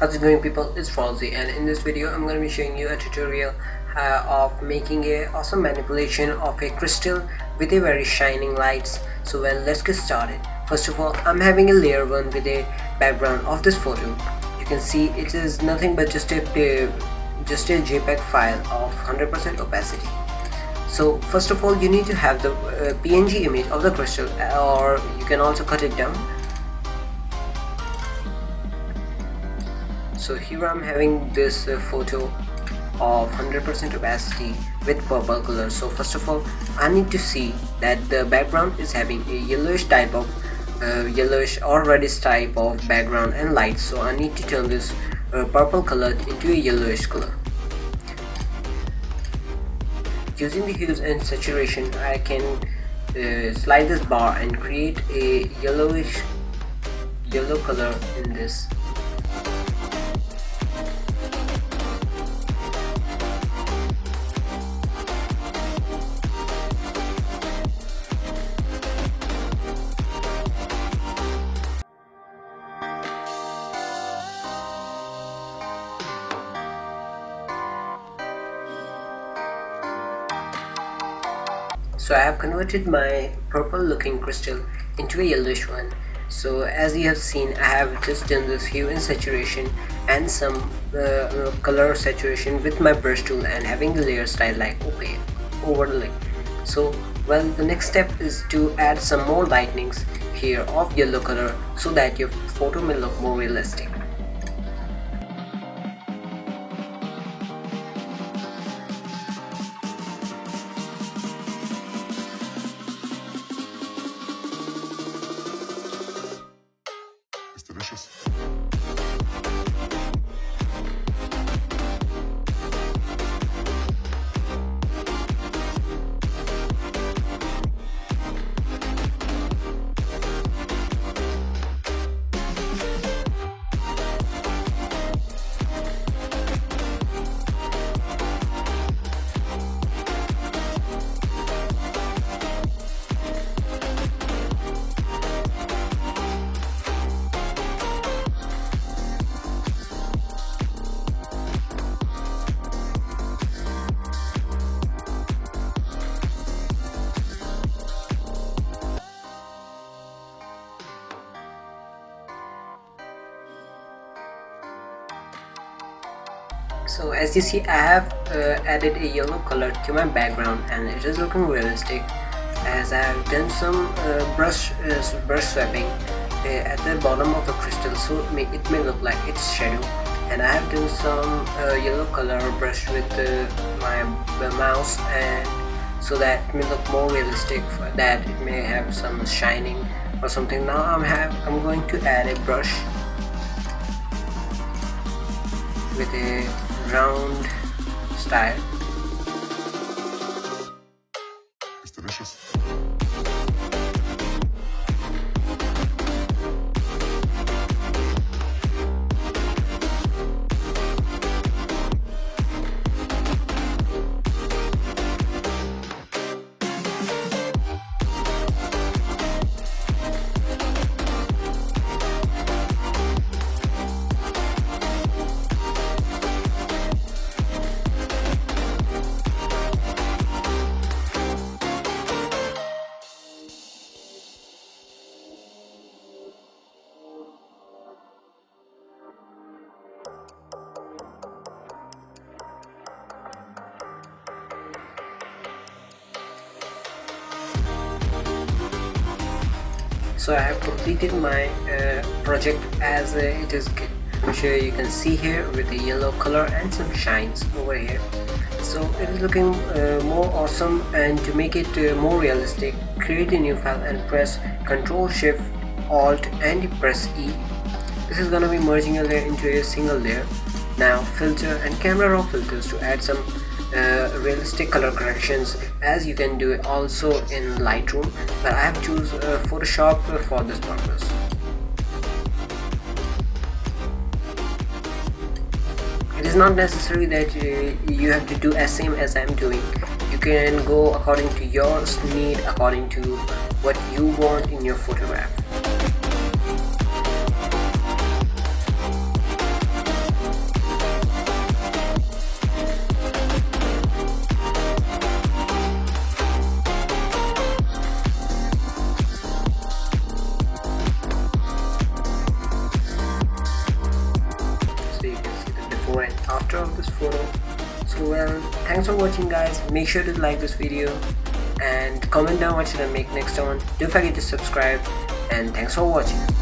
How's it going, people? It's FrostZ, and in this video I'm going to be showing you a tutorial of making a awesome manipulation of a crystal with a very shining lights. So well, let's get started. First of all, I'm having a layer 1 with a background of this photo. You can see it is nothing but just a JPEG file of 100% opacity. So first of all, you need to have the PNG image of the crystal, or you can also cut it down. So here I'm having this photo of 100% opacity with purple color. So first of all, I need to see that the background is having a yellowish type of yellowish or reddish type of background and light. So I need to turn this purple color into a yellowish color. Using the hues and saturation, I can slide this bar and create a yellow color in this. So I have converted my purple looking crystal into a yellowish one. So as you have seen, I have just done this hue and saturation and some color saturation with my brush tool and having the layer style like overlay. So well, the next step is to add some more lightnings here of yellow color so that your photo may look more realistic. Delicious. So as you see, I have added a yellow color to my background and it is looking realistic, as I have done some brush swapping at the bottom of the crystal, so it may look like it's shadow. And I have done some yellow color brush with my mouse, and so that it may look more realistic, for that it may have some shining or something. Now I'm going to add a brush with a round style. It's delicious. So I have completed my project as it is, which you can see here with the yellow color and some shines over here. So it is looking more awesome, and to make it more realistic, create a new file and press Ctrl Shift Alt and press E. This is gonna be merging a layer into a single layer. Now filter and camera raw filters to add some realistic color corrections, as you can do it also in Lightroom, but I have choose Photoshop for this purpose. It is not necessary that you have to do as same as I'm doing. You can go according to your need, according to what you want in your photograph. watching, guys. Make sure to like this video and comment down what should I make next one. Don't forget to subscribe, and thanks for watching.